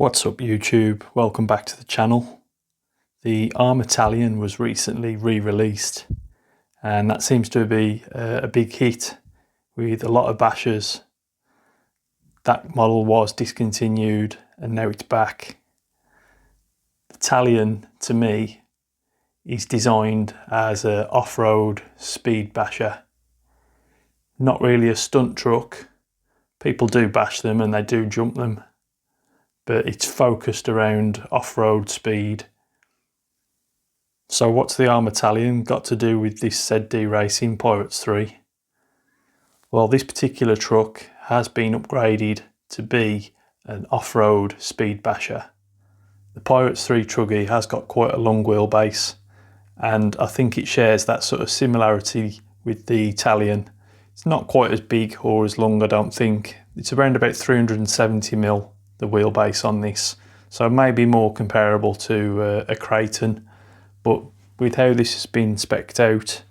What's up YouTube, welcome back to the channel. The Talion was recently re-released and that seems to be a big hit with a lot of bashers. That model was discontinued and now it's back. The Talion to me is designed as an off-road speed basher. Not really a stunt truck. People do bash them and they do jump them, but it's focused around off-road speed. So what's the Talion got to do with this ZD Racing Pirates 3? Well, this particular truck has been upgraded to be an off-road speed basher. The Pirates 3 Truggy has got quite a long wheelbase, and I think it shares that sort of similarity with the Talion. It's not quite as big or as long, I don't think. It's around about 370mm, the wheelbase on this, so maybe more comparable to a Creighton. But with how this has been spec'd out,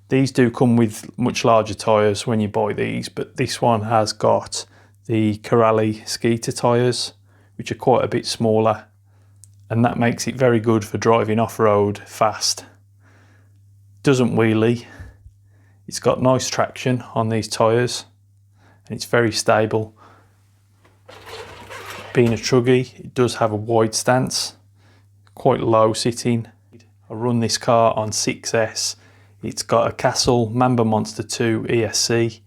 these do come with much larger tyres when you buy these, but this one has got the Corrali Skeeter tyres, which are quite a bit smaller, and that makes it very good for driving off-road fast. Doesn't wheelie. It's got nice traction on these tyres and it's very stable. Being a Truggy, it does have a wide stance, quite low sitting. I run this car on 6S. It's got a Castle Mamba Monster 2 ESC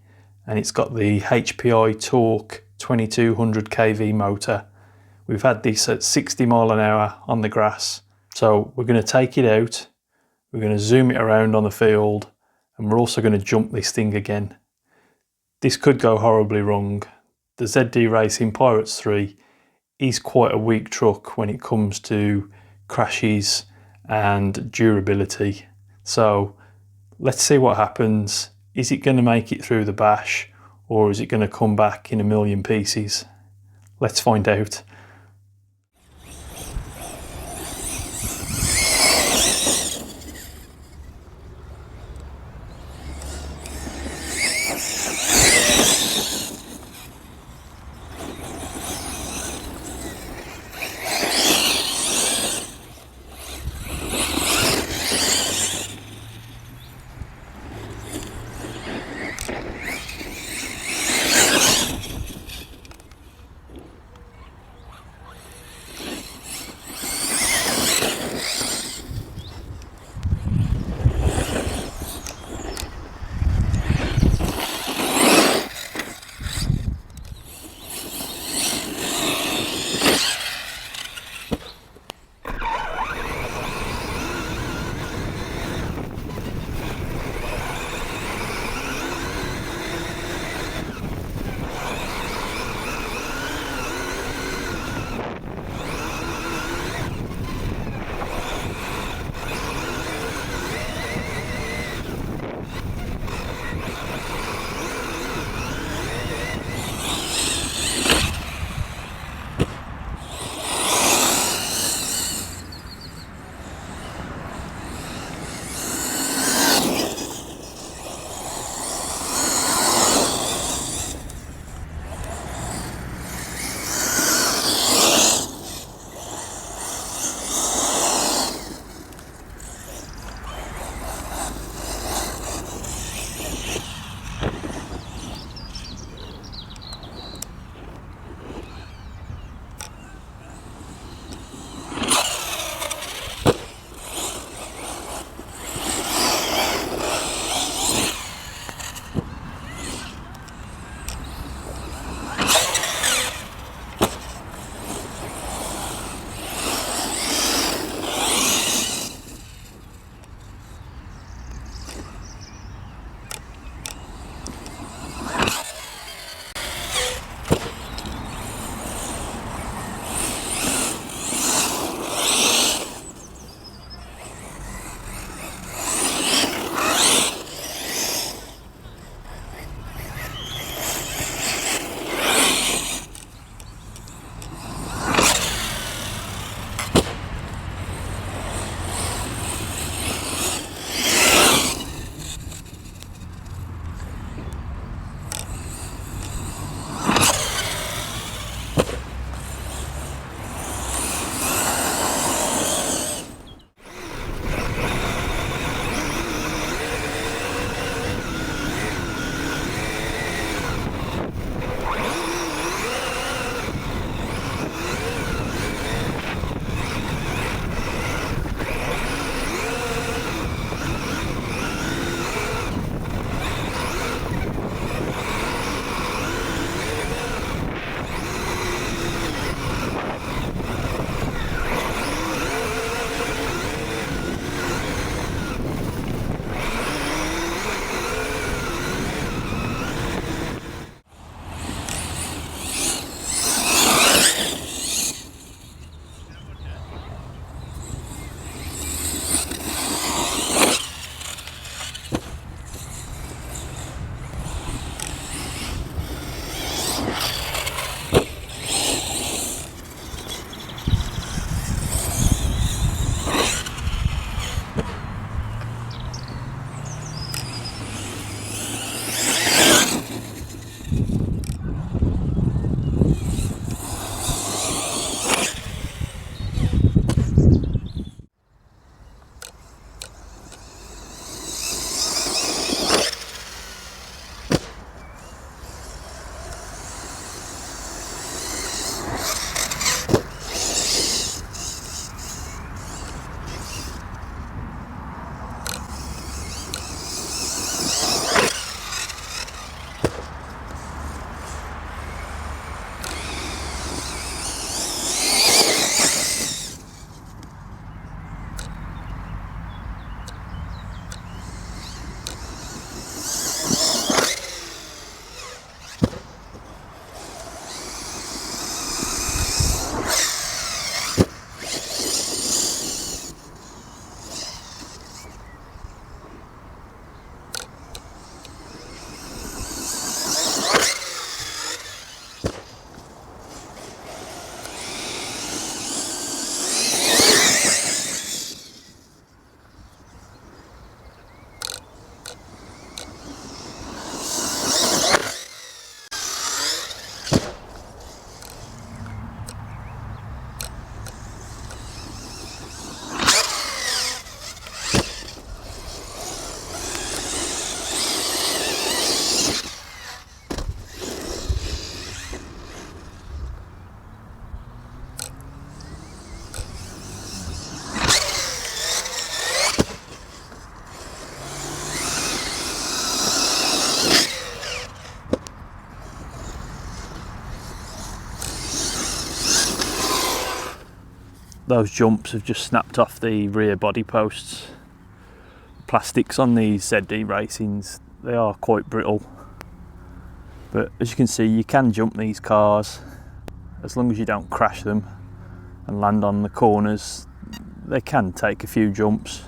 and it's got the HPI Torque 2200 kV motor. We've had this at 60 mile an hour on the grass. So we're going to take it out, we're going to zoom it around on the field, and we're also going to jump this thing again. This could go horribly wrong. The ZD Racing Pirates 3 is quite a weak truck when it comes to crashes and durability. So let's see what happens. Is it going to make it through the bash, or is it going to come back in a million pieces? Let's find out. those jumps have just snapped off the rear body posts. Plastics on these ZD Racings, they are quite brittle, but as you can see, you can jump these cars as long as you don't crash them and land on the corners. They can take a few jumps.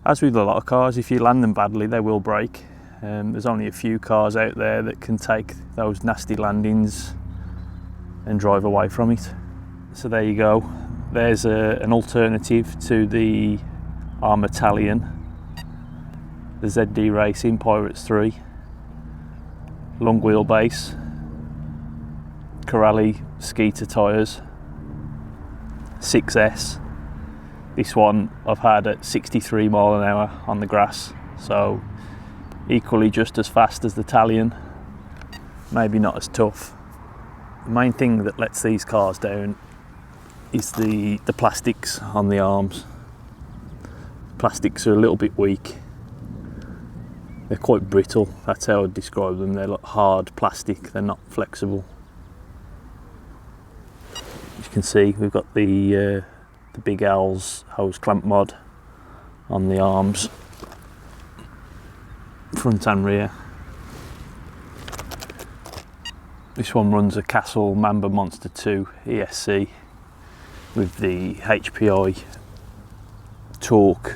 As with a lot of cars, if you land them badly, they will break. There's only a few cars out there that can take those nasty landings and drive away from it. So there you go. There's an alternative to the Armour Talion, the ZD Racing Pirates 3, long wheelbase, Corrali Skeeter tyres, 6S. This one I've had at 63 mile an hour on the grass, so equally just as fast as the Talion, maybe not as tough. The main thing that lets these cars down is the plastics on the arms. Plastics are a little bit weak. They're quite brittle, that's how I'd describe them. They're like hard plastic, they're not flexible. As you can see, we've got the Big Al's hose clamp mod on the arms, front and rear. This one runs a Castle Mamba Monster 2 ESC with the HPI torque.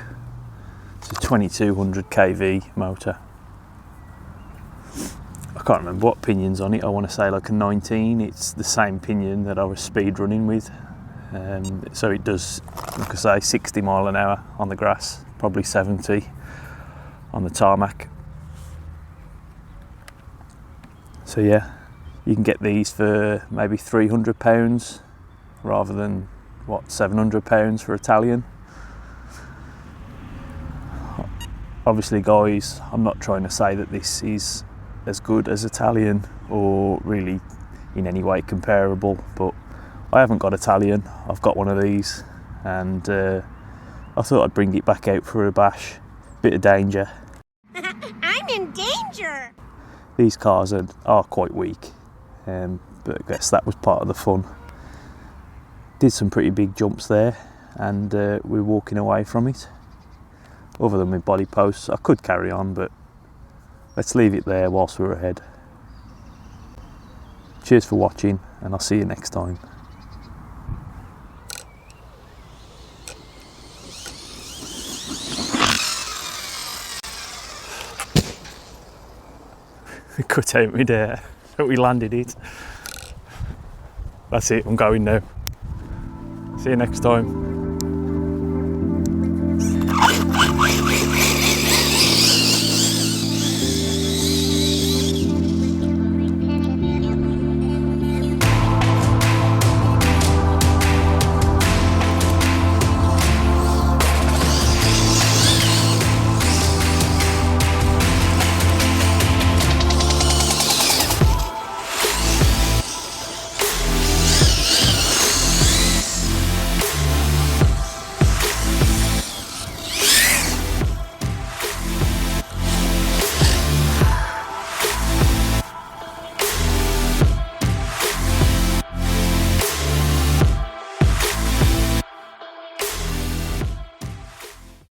It's a 2200 kV motor. I can't remember what pinion's on it. I want to say like a 19. It's the same pinion that I was speed running with. So it does, like I say, 60 mile an hour on the grass, probably 70 on the tarmac. So yeah, you can get these for maybe £300 rather than what, £700 for a Talion. Obviously guys, I'm not trying to say that this is as good as a Talion or really in any way comparable, but I haven't got a Talion, I've got one of these, and I thought I'd bring it back out for a bash. Bit of danger. I'm in danger! These cars are quite weak, but I guess that was part of the fun. Did some pretty big jumps there, and we're walking away from it. Other than with body posts, I could carry on, but let's leave it there whilst we're ahead. Cheers for watching, and I'll see you next time. We cut out mid-air, but we landed it. That's it, I'm going now. See you next time.